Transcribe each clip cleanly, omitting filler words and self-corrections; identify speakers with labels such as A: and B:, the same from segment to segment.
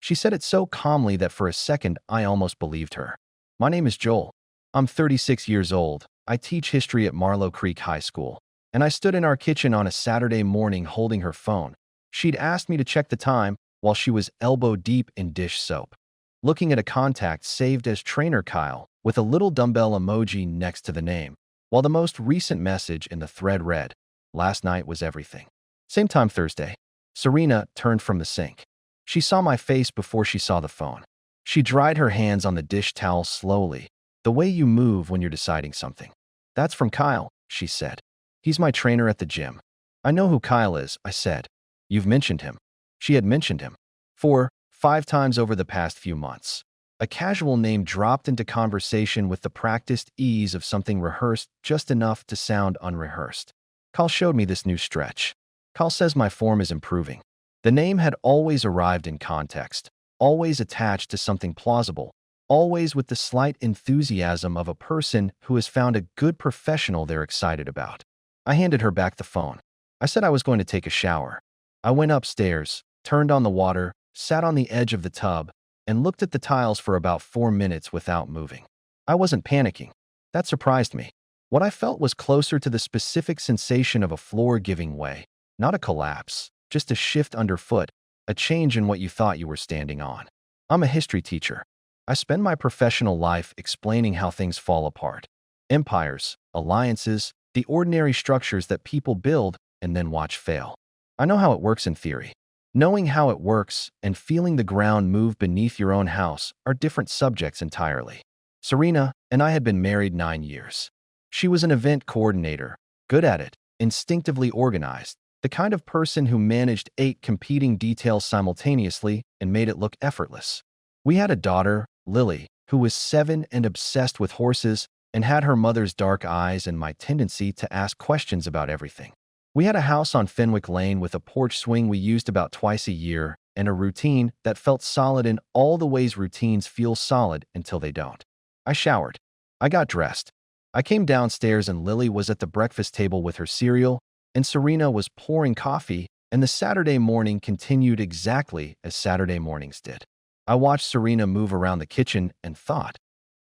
A: She said it so calmly that for a second I almost believed her. My name is Joel. I'm 36 years old. I teach history at Marlow Creek High School. And I stood in our kitchen on a Saturday morning holding her phone. She'd asked me to check the time while she was elbow deep in dish soap, looking at a contact saved as Trainer Kyle with a little dumbbell emoji next to the name, while the most recent message in the thread read, "Last night was everything." Same time Thursday. Serena turned from the sink. She saw my face before she saw the phone. She dried her hands on the dish towel slowly, the way you move when you're deciding something. "That's from Kyle," she said. "He's my trainer at the gym." "I know who Kyle is," I said. "You've mentioned him." She had mentioned him 5 times over the past few months. A casual name dropped into conversation with the practiced ease of something rehearsed just enough to sound unrehearsed. Kyle showed me this new stretch. Kyle says my form is improving. The name had always arrived in context, always attached to something plausible, always with the slight enthusiasm of a person who has found a good professional they're excited about. I handed her back the phone. I said I was going to take a shower. I went upstairs, turned on the water, sat on the edge of the tub, and looked at the tiles for about 4 minutes without moving. I wasn't panicking. That surprised me. What I felt was closer to the specific sensation of a floor giving way, not a collapse, just a shift underfoot, a change in what you thought you were standing on. I'm a history teacher. I spend my professional life explaining how things fall apart. Empires, alliances, the ordinary structures that people build and then watch fail. I know how it works in theory. Knowing how it works and feeling the ground move beneath your own house are different subjects entirely. Serena and I had been married 9 years. She was an event coordinator, good at it, instinctively organized, the kind of person who managed 8 competing details simultaneously and made it look effortless. We had a daughter, Lily, who was 7 and obsessed with horses and had her mother's dark eyes and my tendency to ask questions about everything. We had a house on Fenwick Lane with a porch swing we used about twice a year and a routine that felt solid in all the ways routines feel solid until they don't. I showered. I got dressed. I came downstairs and Lily was at the breakfast table with her cereal, and Serena was pouring coffee, and the Saturday morning continued exactly as Saturday mornings did. I watched Serena move around the kitchen and thought,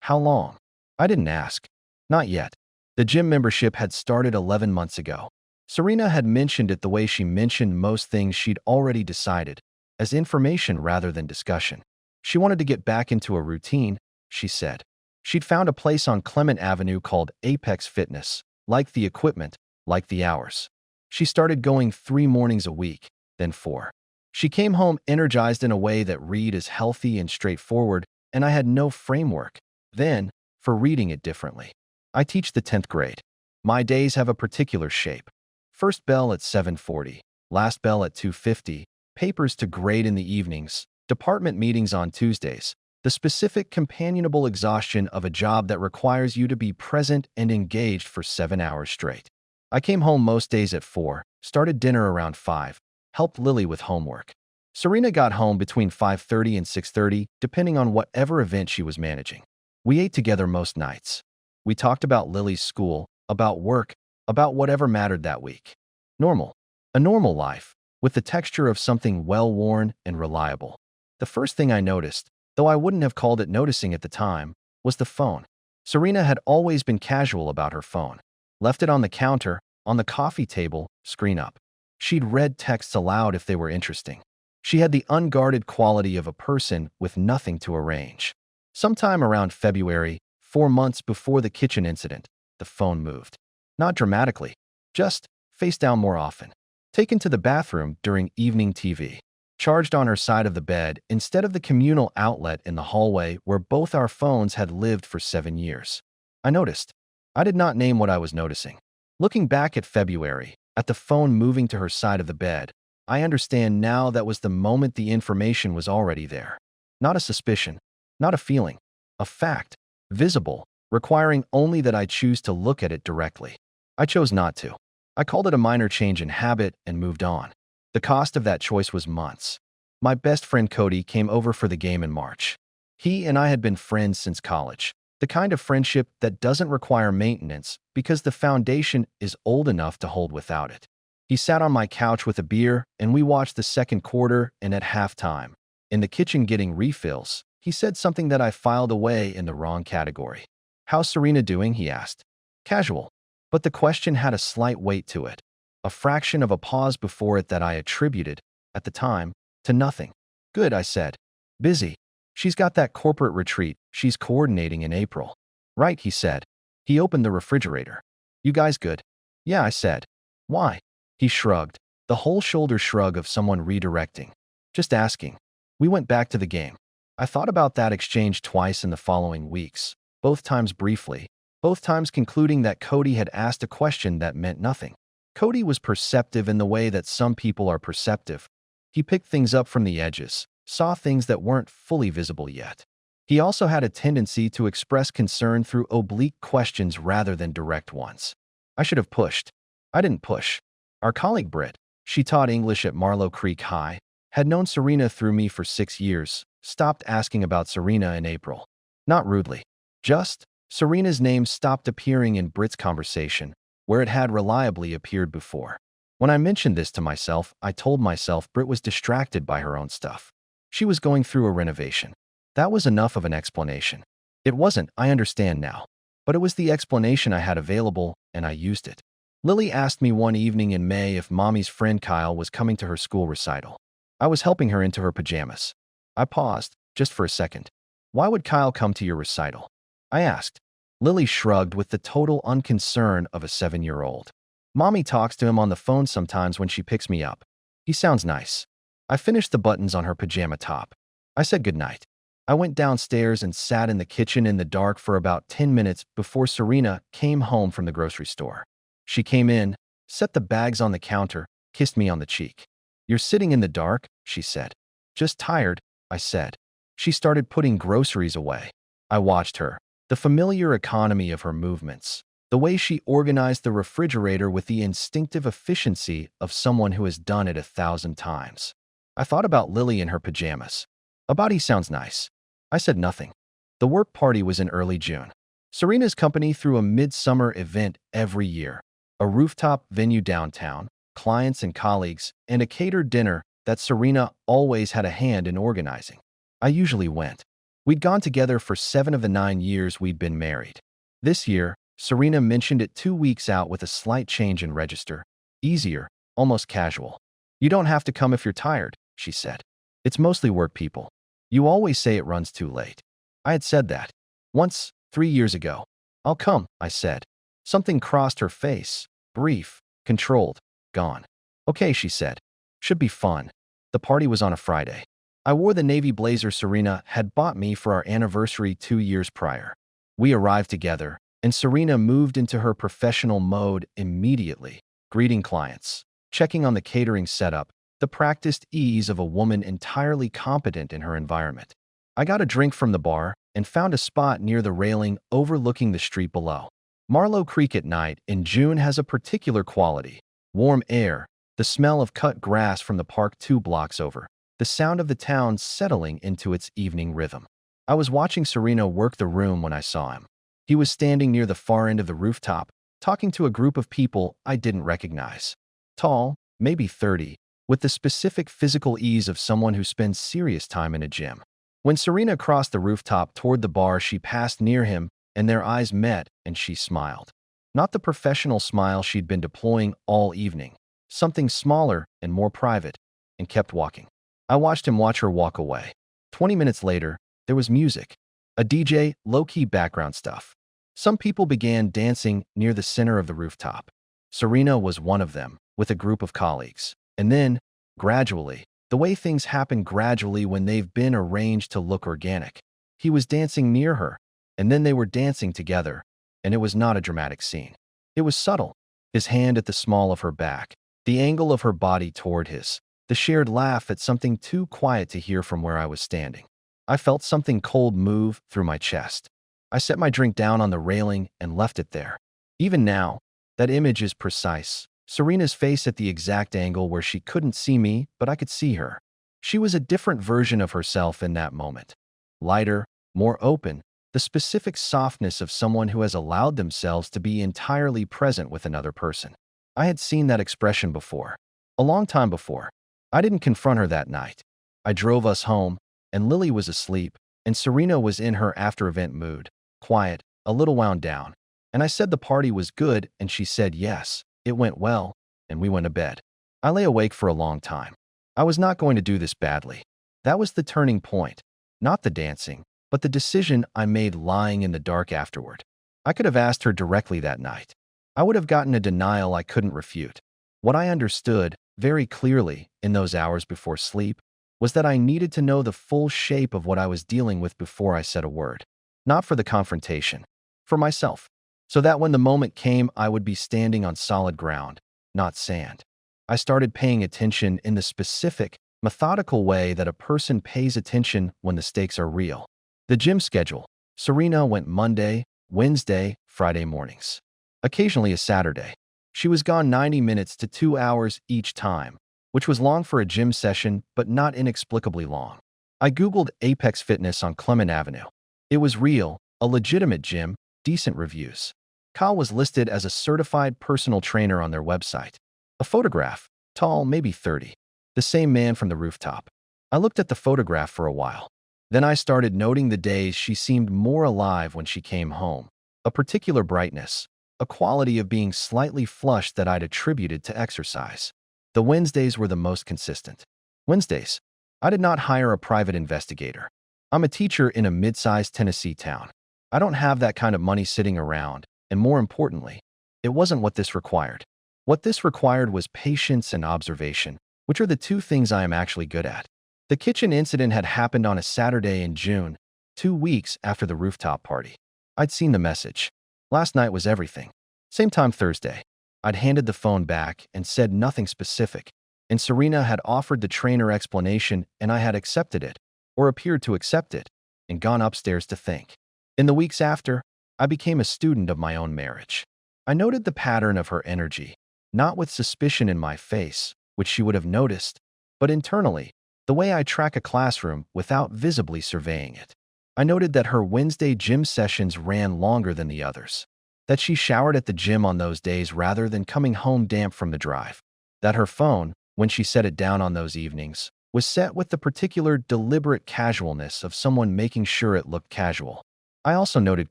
A: how long? I didn't ask. Not yet. The gym membership had started 11 months ago. Serena had mentioned it the way she mentioned most things she'd already decided, as information rather than discussion. She wanted to get back into a routine, she said. She'd found a place on Clement Avenue called Apex Fitness, liked the equipment, liked the hours. She started going 3 mornings a week, then 4. She came home energized in a way that read is healthy and straightforward, and I had no framework, then, for reading it differently. I teach the 10th grade. My days have a particular shape. First bell at 7:40, last bell at 2:50, papers to grade in the evenings, department meetings on Tuesdays, the specific companionable exhaustion of a job that requires you to be present and engaged for 7 hours straight. I came home most days at 4, started dinner around 5, helped Lily with homework. Serena got home between 5:30 and 6:30, depending on whatever event she was managing. We ate together most nights. We talked about Lily's school, about work, about whatever mattered that week. Normal. A normal life, with the texture of something well-worn and reliable. The first thing I noticed, though I wouldn't have called it noticing at the time, was the phone. Serena had always been casual about her phone. Left it on the counter, on the coffee table, screen up. She'd read texts aloud if they were interesting. She had the unguarded quality of a person with nothing to arrange. Sometime around February, 4 months before the kitchen incident, the phone moved. Not dramatically, just face down more often. Taken to the bathroom during evening TV. Charged on her side of the bed instead of the communal outlet in the hallway where both our phones had lived for 7 years. I noticed. I did not name what I was noticing. Looking back at February, at the phone moving to her side of the bed, I understand now that was the moment the information was already there. Not a suspicion, not a feeling, a fact, visible, requiring only that I choose to look at it directly. I chose not to. I called it a minor change in habit and moved on. The cost of that choice was months. My best friend Cody came over for the game in March. He and I had been friends since college, the kind of friendship that doesn't require maintenance because the foundation is old enough to hold without it. He sat on my couch with a beer, and we watched the second quarter, and at halftime, In the kitchen getting refills, he said something that I filed away in the wrong category. "How's Serena doing?" he asked. Casual. But the question had a slight weight to it. A fraction of a pause before it that I attributed, at the time, to nothing. "Good," I said. "Busy. She's got that corporate retreat she's coordinating in April." "Right," he said. He opened the refrigerator. "You guys good?" "Yeah," I said. "Why?" He shrugged, the whole shoulder shrug of someone redirecting. "Just asking." We went back to the game. I thought about that exchange twice in the following weeks, both times briefly, both times concluding that Cody had asked a question that meant nothing. Cody was perceptive in the way that some people are perceptive. He picked things up from the edges, saw things that weren't fully visible yet. He also had a tendency to express concern through oblique questions rather than direct ones. I should have pushed. I didn't push. Our colleague Britt, she taught English at Marlow Creek High, had known Serena through me for 6 years, stopped asking about Serena in April. Not rudely. Just, Serena's name stopped appearing in Britt's conversation, where it had reliably appeared before. When I mentioned this to myself, I told myself Britt was distracted by her own stuff. She was going through a renovation. That was enough of an explanation. It wasn't, I understand now. But it was the explanation I had available, and I used it. Lily asked me one evening in May if Mommy's friend Kyle was coming to her school recital. I was helping her into her pajamas. I paused, just for a second. "Why would Kyle come to your recital?" I asked. Lily shrugged with the total unconcern of a 7-year-old. "Mommy talks to him on the phone sometimes when she picks me up. He sounds nice." I finished the buttons on her pajama top. I said goodnight. I went downstairs and sat in the kitchen in the dark for about 10 minutes before Serena came home from the grocery store. She came in, set the bags on the counter, kissed me on the cheek. "You're sitting in the dark," she said. "Just tired," I said. She started putting groceries away. I watched her, the familiar economy of her movements, the way she organized the refrigerator with the instinctive efficiency of someone who has done it 1,000 times. I thought about Lily in her pajamas. About he sounds nice. I said nothing. The work party was in early June. Serena's company threw a midsummer event every year, a rooftop venue downtown, clients and colleagues, and a catered dinner that Serena always had a hand in organizing. I usually went. We'd gone together for 7 of the 9 years we'd been married. This year, Serena mentioned it 2 weeks out with a slight change in register. Easier, almost casual. "You don't have to come if you're tired," she said. "It's mostly work people. You always say it runs too late." I had said that. Once, 3 years ago. "I'll come," I said. Something crossed her face. Brief, controlled, gone. "Okay," she said. "Should be fun." The party was on a Friday. I wore the navy blazer Serena had bought me for our anniversary 2 years prior. We arrived together, and Serena moved into her professional mode immediately, greeting clients, checking on the catering setup, the practiced ease of a woman entirely competent in her environment. I got a drink from the bar and found a spot near the railing overlooking the street below. Marlow Creek at night in June has a particular quality. Warm air, the smell of cut grass from the park 2 blocks over, the sound of the town settling into its evening rhythm. I was watching Serena work the room when I saw him. He was standing near the far end of the rooftop, talking to a group of people I didn't recognize. Tall, maybe 30, with the specific physical ease of someone who spends serious time in a gym. When Serena crossed the rooftop toward the bar, she passed near him, and their eyes met, and she smiled. Not the professional smile she'd been deploying all evening, something smaller and more private, and kept walking. I watched him watch her walk away. 20 minutes later, there was music. A DJ, low-key background stuff. Some people began dancing near the center of the rooftop. Serena was one of them, with a group of colleagues. And then, gradually, the way things happen gradually when they've been arranged to look organic. He was dancing near her, and then they were dancing together, and it was not a dramatic scene. It was subtle. His hand at the small of her back, the angle of her body toward his, the shared laugh at something too quiet to hear from where I was standing. I felt something cold move through my chest. I set my drink down on the railing and left it there. Even now, that image is precise. Serena's face at the exact angle where she couldn't see me, but I could see her. She was a different version of herself in that moment. Lighter, more open, the specific softness of someone who has allowed themselves to be entirely present with another person. I had seen that expression before. A long time before. I didn't confront her that night. I drove us home, and Lily was asleep, and Serena was in her after-event mood, quiet, a little wound down. And I said the party was good, and she said yes, it went well, and we went to bed. I lay awake for a long time. I was not going to do this badly. That was the turning point. Not the dancing, but the decision I made lying in the dark afterward. I could have asked her directly that night. I would have gotten a denial I couldn't refute. What I understood, very clearly, in those hours before sleep, was that I needed to know the full shape of what I was dealing with before I said a word. Not for the confrontation, for myself. So that when the moment came, I would be standing on solid ground, not sand. I started paying attention in the specific, methodical way that a person pays attention when the stakes are real. The gym schedule. Serena went Monday, Wednesday, Friday mornings. Occasionally a Saturday. She was gone 90 minutes to 2 hours each time, which was long for a gym session, but not inexplicably long. I Googled Apex Fitness on Clement Avenue. It was real, a legitimate gym, decent reviews. Kyle was listed as a certified personal trainer on their website. A photograph, tall, maybe 30. The same man from the rooftop. I looked at the photograph for a while. Then I started noting the days she seemed more alive when she came home. A particular brightness, a quality of being slightly flushed that I'd attributed to exercise. The Wednesdays were the most consistent. Wednesdays. I did not hire a private investigator. I'm a teacher in a mid-sized Tennessee town. I don't have that kind of money sitting around, and more importantly, it wasn't what this required. What this required was patience and observation, which are the two things I am actually good at. The kitchen incident had happened on a Saturday in June, 2 weeks after the rooftop party. I'd seen the message. Last night was everything. Same time Thursday. I'd handed the phone back and said nothing specific, and Serena had offered the trainer explanation and I had accepted it, or appeared to accept it, and gone upstairs to think. In the weeks after, I became a student of my own marriage. I noted the pattern of her energy, not with suspicion in my face, which she would have noticed, but internally, the way I track a classroom without visibly surveying it. I noted that her Wednesday gym sessions ran longer than the others, that she showered at the gym on those days rather than coming home damp from the drive, that her phone, when she set it down on those evenings, was set with the particular deliberate casualness of someone making sure it looked casual. I also noted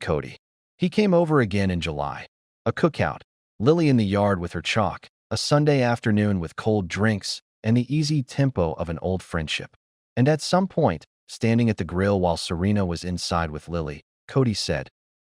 A: Cody. He came over again in July. A cookout, Lily in the yard with her chalk, a Sunday afternoon with cold drinks, and the easy tempo of an old friendship. And at some point, standing at the grill while Serena was inside with Lily, Cody said,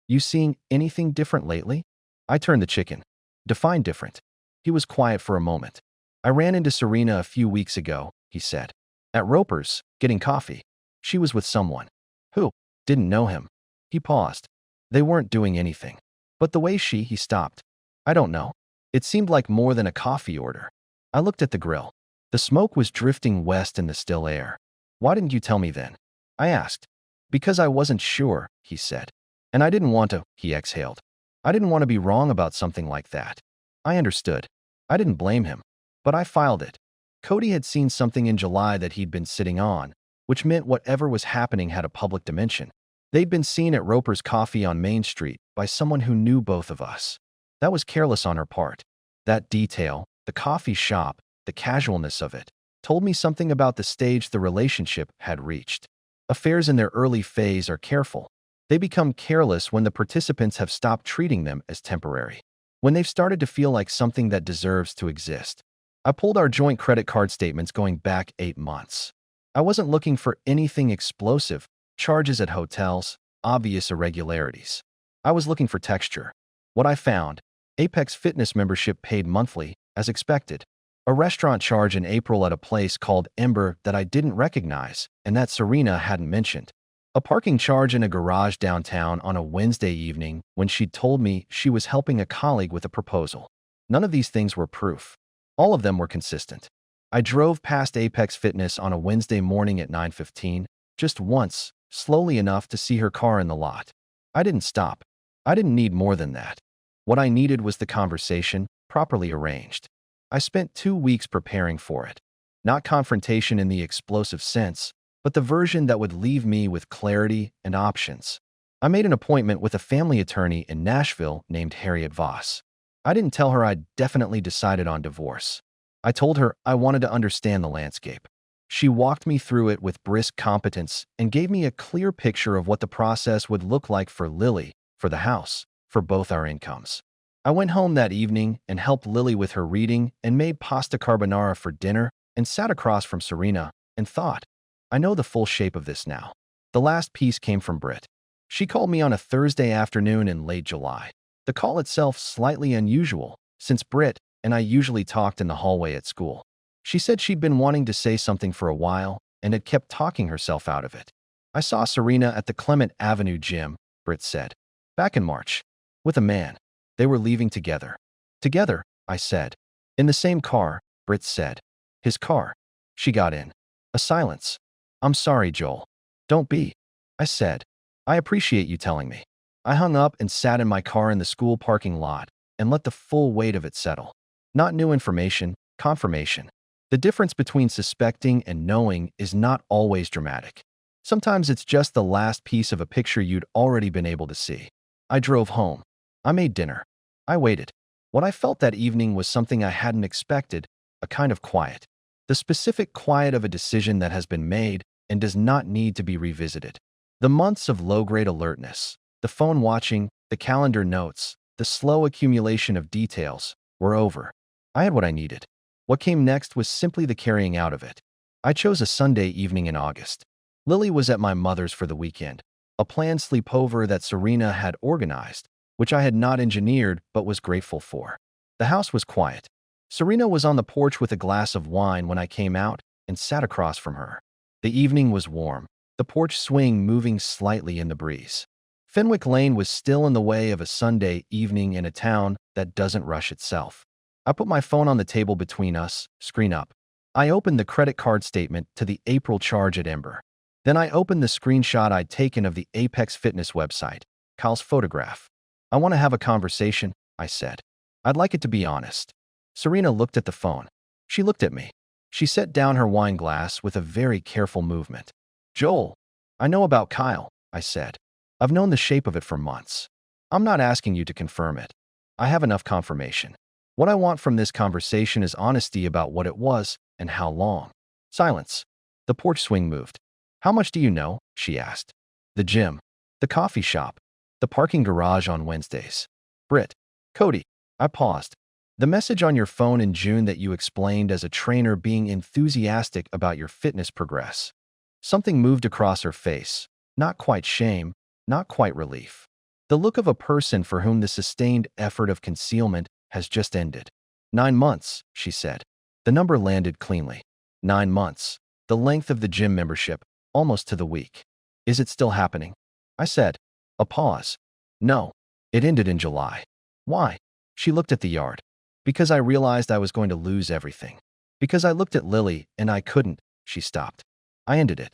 A: "You seeing anything different lately?" I turned the chicken. Define different. He was quiet for a moment. "I ran into Serena a few weeks ago," he said. "At Roper's, getting coffee. She was with someone." "Who?" "Didn't know him." He paused. "They weren't doing anything. But the way he stopped. I don't know. It seemed like more than a coffee order." I looked at the grill. The smoke was drifting west in the still air. "Why didn't you tell me then?" I asked. "Because I wasn't sure," he said. "And I didn't want to," he exhaled. "I didn't want to be wrong about something like that." I understood. I didn't blame him. But I filed it. Cody had seen something in July that he'd been sitting on, which meant whatever was happening had a public dimension. They'd been seen at Roper's Coffee on Main Street by someone who knew both of us. That was careless on her part. That detail, the coffee shop, the casualness of it, told me something about the stage the relationship had reached. Affairs in their early phase are careful. They become careless when the participants have stopped treating them as temporary, when they've started to feel like something that deserves to exist. I pulled our joint credit card statements going back 8 months. I wasn't looking for anything explosive, charges at hotels, obvious irregularities. I was looking for texture. What I found: Apex Fitness membership paid monthly, as expected. A restaurant charge in April at a place called Ember that I didn't recognize and that Serena hadn't mentioned. A parking charge in a garage downtown on a Wednesday evening when she'd told me she was helping a colleague with a proposal. None of these things were proof. All of them were consistent. I drove past Apex Fitness on a Wednesday morning at 9:15, just once, slowly enough to see her car in the lot. I didn't stop. I didn't need more than that. What I needed was the conversation, properly arranged. I spent 2 weeks preparing for it. Not confrontation in the explosive sense, but the version that would leave me with clarity and options. I made an appointment with a family attorney in Nashville named Harriet Voss. I didn't tell her I'd definitely decided on divorce. I told her I wanted to understand the landscape. She walked me through it with brisk competence and gave me a clear picture of what the process would look like for Lily, for the house, for both our incomes. I went home that evening and helped Lily with her reading and made pasta carbonara for dinner and sat across from Serena and thought, I know the full shape of this now. The last piece came from Brit. She called me on a Thursday afternoon in late July. The call itself slightly unusual, since Brit and I usually talked in the hallway at school. She said she'd been wanting to say something for a while and had kept talking herself out of it. I saw Serena at the Clement Avenue gym, Brit said. Back in March. With a man. They were leaving together. Together, I said. In the same car, Brit said. His car. She got in. A silence. I'm sorry, Joel. Don't be. I said. I appreciate you telling me. I hung up and sat in my car in the school parking lot and let the full weight of it settle. Not new information, confirmation. The difference between suspecting and knowing is not always dramatic. Sometimes it's just the last piece of a picture you'd already been able to see. I drove home. I made dinner. I waited. What I felt that evening was something I hadn't expected, a kind of quiet. The specific quiet of a decision that has been made and does not need to be revisited. The months of low-grade alertness, the phone watching, the calendar notes, the slow accumulation of details were over. I had what I needed. What came next was simply the carrying out of it. I chose a Sunday evening in August. Lily was at my mother's for the weekend, a planned sleepover that Serena had organized, which I had not engineered but was grateful for. The house was quiet. Serena was on the porch with a glass of wine when I came out and sat across from her. The evening was warm, the porch swing moving slightly in the breeze. Fenwick Lane was still in the way of a Sunday evening in a town that doesn't rush itself. I put my phone on the table between us, screen up. I opened the credit card statement to the April charge at Ember. Then I opened the screenshot I'd taken of the Apex Fitness website, Kyle's photograph. I want to have a conversation, I said. I'd like it to be honest. Serena looked at the phone. She looked at me. She set down her wine glass with a very careful movement. Joel, I know about Kyle, I said. I've known the shape of it for months. I'm not asking you to confirm it. I have enough confirmation. What I want from this conversation is honesty about what it was and how long. Silence. The porch swing moved. How much do you know? She asked. The gym. The coffee shop. The parking garage on Wednesdays. Brit. Cody. I paused. The message on your phone in June that you explained as a trainer being enthusiastic about your fitness progress. Something moved across her face. Not quite shame, not quite relief. The look of a person for whom the sustained effort of concealment has just ended. 9 months, she said. The number landed cleanly. 9 months. The length of the gym membership, almost to the week. Is it still happening? I said. A pause. No. It ended in July. Why? She looked at the yard. Because I realized I was going to lose everything. Because I looked at Lily and I couldn't. She stopped. I ended it.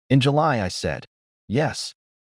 A: In July, I said. Yes.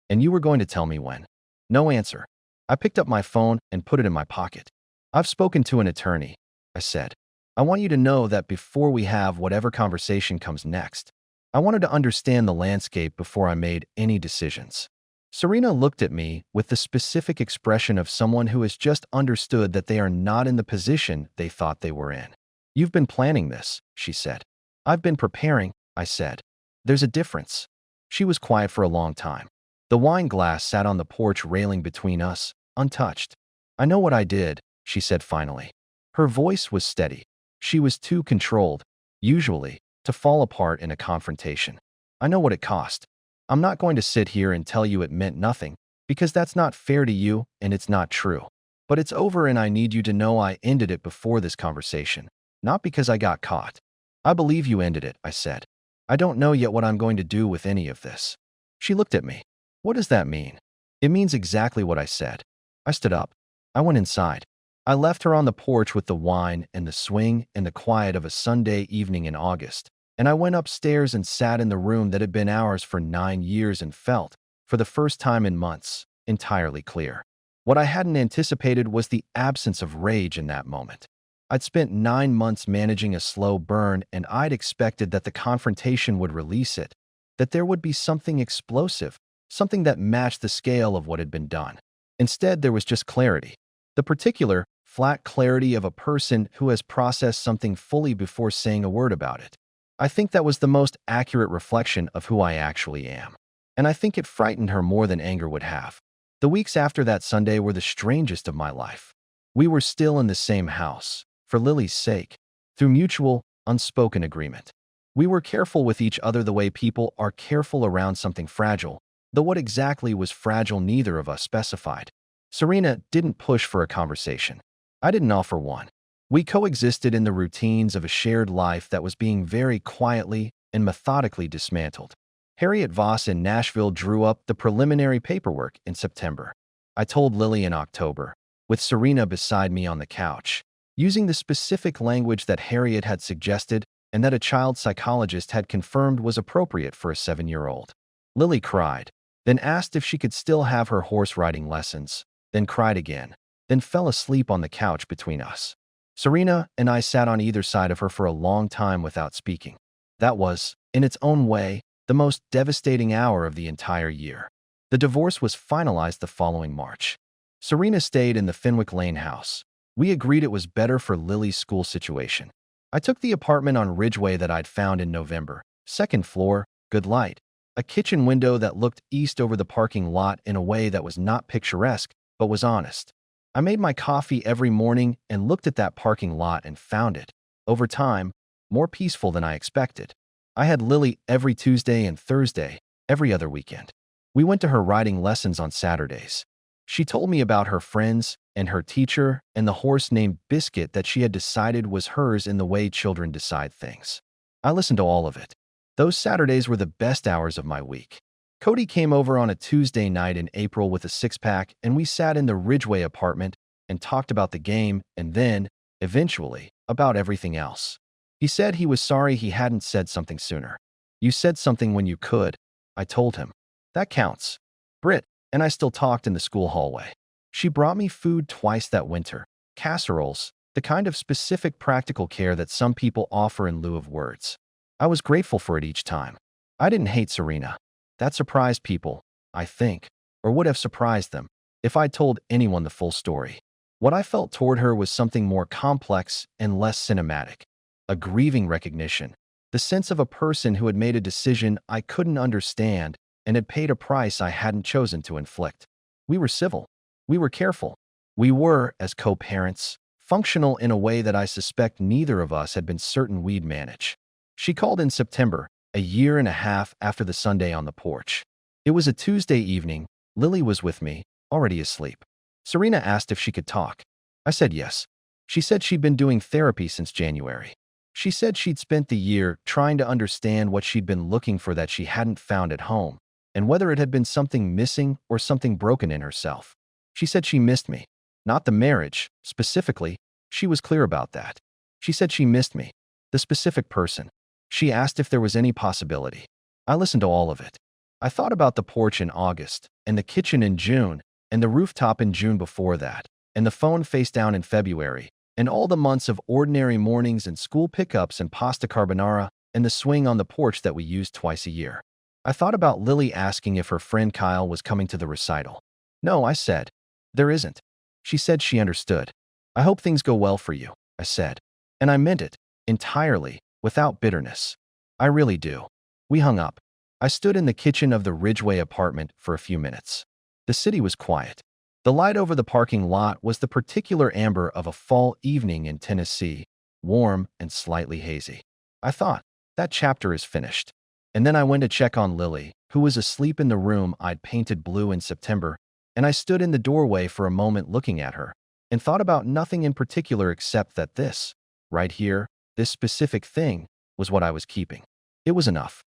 A: And you were going to tell me when. No answer. I picked up my phone and put it in my pocket. I've spoken to an attorney, I said. I want you to know that before we have whatever conversation comes next, I wanted to understand the landscape before I made any decisions. Serena looked at me with the specific expression of someone who has just understood that they are not in the position they thought they were in. You've been planning this, she said. I've been preparing, I said. There's a difference. She was quiet for a long time. The wine glass sat on the porch railing between us, untouched. I know what I did, she said finally. Her voice was steady. She was too controlled, usually, to fall apart in a confrontation. I know what it cost. I'm not going to sit here and tell you it meant nothing, because that's not fair to you and it's not true. But it's over and I need you to know I ended it before this conversation, not because I got caught. I believe you ended it, I said. I don't know yet what I'm going to do with any of this. She looked at me. What does that mean? It means exactly what I said. I stood up. I went inside. I left her on the porch with the wine and the swing and the quiet of a Sunday evening in August, and I went upstairs and sat in the room that had been ours for 9 years and felt, for the first time in months, entirely clear. What I hadn't anticipated was the absence of rage in that moment. I'd spent 9 months managing a slow burn, and I'd expected that the confrontation would release it, that there would be something explosive, something that matched the scale of what had been done. Instead, there was just clarity. The particular, flat clarity of a person who has processed something fully before saying a word about it. I think that was the most accurate reflection of who I actually am. And I think it frightened her more than anger would have. The weeks after that Sunday were the strangest of my life. We were still in the same house, for Lily's sake, through mutual, unspoken agreement. We were careful with each other the way people are careful around something fragile, though what exactly was fragile neither of us specified. Serena didn't push for a conversation. I didn't offer one. We coexisted in the routines of a shared life that was being very quietly and methodically dismantled. Harriet Voss in Nashville drew up the preliminary paperwork in September. I told Lily in October, with Serena beside me on the couch, using the specific language that Harriet had suggested and that a child psychologist had confirmed was appropriate for a 7-year-old. Lily cried, then asked if she could still have her horse riding lessons, then cried again, then fell asleep on the couch between us. Serena and I sat on either side of her for a long time without speaking. That was, in its own way, the most devastating hour of the entire year. The divorce was finalized the following March. Serena stayed in the Fenwick Lane house. We agreed it was better for Lily's school situation. I took the apartment on Ridgeway that I'd found in November. Second floor, good light. A kitchen window that looked east over the parking lot in a way that was not picturesque, but was honest. I made my coffee every morning and looked at that parking lot and found it, over time, more peaceful than I expected. I had Lily every Tuesday and Thursday, every other weekend. We went to her riding lessons on Saturdays. She told me about her friends and her teacher and the horse named Biscuit that she had decided was hers in the way children decide things. I listened to all of it. Those Saturdays were the best hours of my week. Cody came over on a Tuesday night in April with a six-pack, and we sat in the Ridgeway apartment and talked about the game and then, eventually, about everything else. He said he was sorry he hadn't said something sooner. You said something when you could, I told him. That counts. Britt and I still talked in the school hallway. She brought me food twice that winter, casseroles, the kind of specific practical care that some people offer in lieu of words. I was grateful for it each time. I didn't hate Serena. That surprised people, I think, or would have surprised them, if I'd told anyone the full story. What I felt toward her was something more complex and less cinematic. A grieving recognition, the sense of a person who had made a decision I couldn't understand and had paid a price I hadn't chosen to inflict. We were civil. We were careful. We were, as co-parents, functional in a way that I suspect neither of us had been certain we'd manage. She called in September, a year and a half after the Sunday on the porch. It was a Tuesday evening. Lily was with me, already asleep. Serena asked if she could talk. I said yes. She said she'd been doing therapy since January. She said she'd spent the year trying to understand what she'd been looking for that she hadn't found at home, and whether it had been something missing or something broken in herself. She said she missed me. Not the marriage, specifically. She was clear about that. She said she missed me. The specific person. She asked if there was any possibility. I listened to all of it. I thought about the porch in August, and the kitchen in June, and the rooftop in June before that, and the phone face down in February, and all the months of ordinary mornings and school pickups and pasta carbonara, and the swing on the porch that we used twice a year. I thought about Lily asking if her friend Kyle was coming to the recital. No, I said. There isn't. She said she understood. I hope things go well for you, I said. And I meant it, entirely, without bitterness. I really do. We hung up. I stood in the kitchen of the Ridgeway apartment for a few minutes. The city was quiet. The light over the parking lot was the particular amber of a fall evening in Tennessee, warm and slightly hazy. I thought, that chapter is finished. And then I went to check on Lily, who was asleep in the room I'd painted blue in September, and I stood in the doorway for a moment looking at her, and thought about nothing in particular except that this, right here, this specific thing, was what I was keeping. It was enough.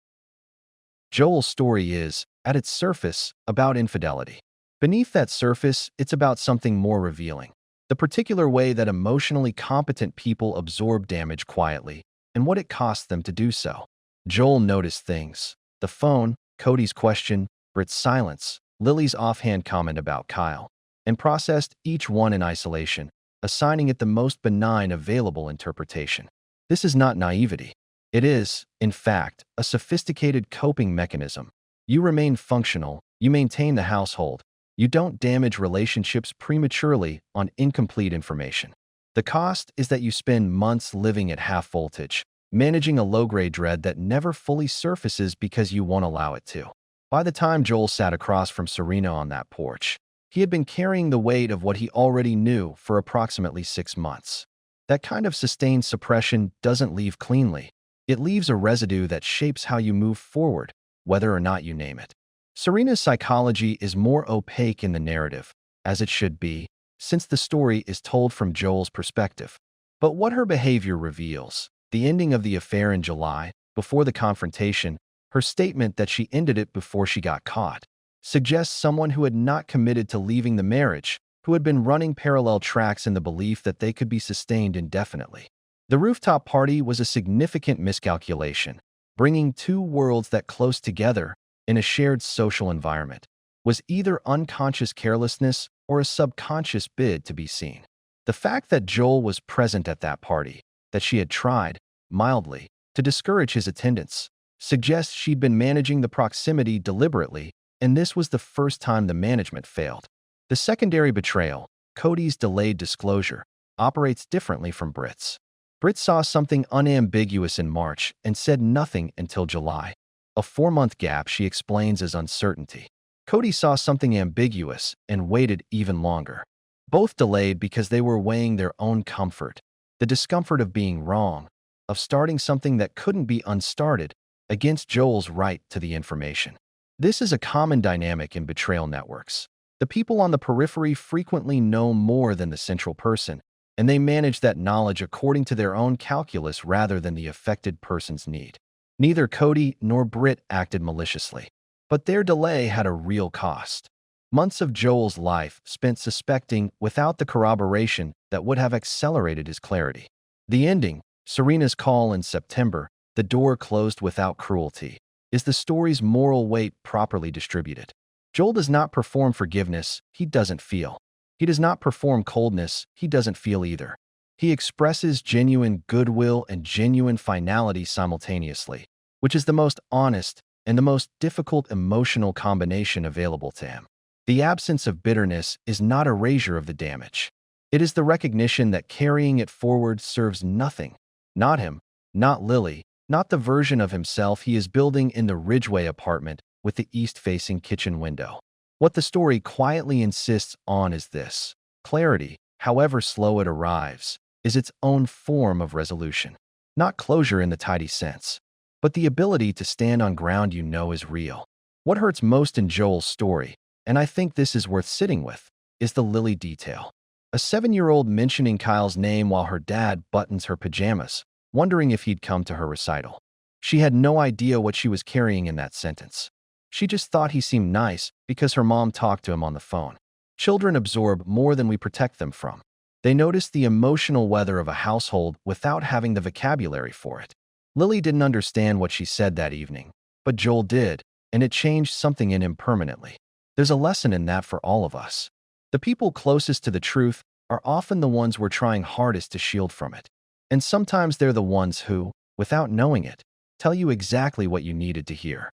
A: Joel's story is, at its surface, about infidelity. Beneath that surface, it's about something more revealing. The particular way that emotionally competent people absorb damage quietly, and what it costs them to do so. Joel noticed things. The phone, Cody's question, Britt's silence, Lily's offhand comment about Kyle, and processed each one in isolation, assigning it the most benign available interpretation. This is not naivety. It is, in fact, a sophisticated coping mechanism. You remain functional, you maintain the household, you don't damage relationships prematurely on incomplete information. The cost is that you spend months living at half voltage, managing a low-grade dread that never fully surfaces because you won't allow it to. By the time Joel sat across from Serena on that porch, he had been carrying the weight of what he already knew for approximately 6 months. That kind of sustained suppression doesn't leave cleanly. It leaves a residue that shapes how you move forward, whether or not you name it. Serena's psychology is more opaque in the narrative, as it should be, since the story is told from Joel's perspective. But what her behavior reveals, the ending of the affair in July, before the confrontation, her statement that she ended it before she got caught, suggests someone who had not committed to leaving the marriage, who had been running parallel tracks in the belief that they could be sustained indefinitely. The rooftop party was a significant miscalculation, bringing two worlds that close together in a shared social environment was either unconscious carelessness or a subconscious bid to be seen. The fact that Joel was present at that party, that she had tried, mildly, to discourage his attendance, suggests she'd been managing the proximity deliberately, and this was the first time the management failed. The secondary betrayal, Cody's delayed disclosure, operates differently from Britt's. Britt saw something unambiguous in March and said nothing until July. A 4-month gap she explains as uncertainty. Cody saw something ambiguous and waited even longer. Both delayed because they were weighing their own comfort, the discomfort of being wrong, of starting something that couldn't be unstarted, against Joel's right to the information. This is a common dynamic in betrayal networks. The people on the periphery frequently know more than the central person, and they manage that knowledge according to their own calculus rather than the affected person's need. Neither Cody nor Britt acted maliciously, but their delay had a real cost. Months of Joel's life spent suspecting without the corroboration that would have accelerated his clarity. The ending, Serena's call in September, the door closed without cruelty, is the story's moral weight properly distributed. Joel does not perform forgiveness, he doesn't feel. He does not perform coldness, he doesn't feel either. He expresses genuine goodwill and genuine finality simultaneously, which is the most honest and the most difficult emotional combination available to him. The absence of bitterness is not erasure of the damage. It is the recognition that carrying it forward serves nothing. Not him, not Lily, not the version of himself he is building in the Ridgeway apartment with the east-facing kitchen window. What the story quietly insists on is this: clarity, however slow it arrives, is its own form of resolution. Not closure in the tidy sense, but the ability to stand on ground you know is real. What hurts most in Joel's story, and I think this is worth sitting with, is the Lily detail. A 7-year-old mentioning Kyle's name while her dad buttons her pajamas, wondering if he'd come to her recital. She had no idea what she was carrying in that sentence. She just thought he seemed nice because her mom talked to him on the phone. Children absorb more than we protect them from. They notice the emotional weather of a household without having the vocabulary for it. Lily didn't understand what she said that evening, but Joel did, and it changed something in him permanently. There's a lesson in that for all of us. The people closest to the truth are often the ones we're trying hardest to shield from it. And sometimes they're the ones who, without knowing it, tell you exactly what you needed to hear.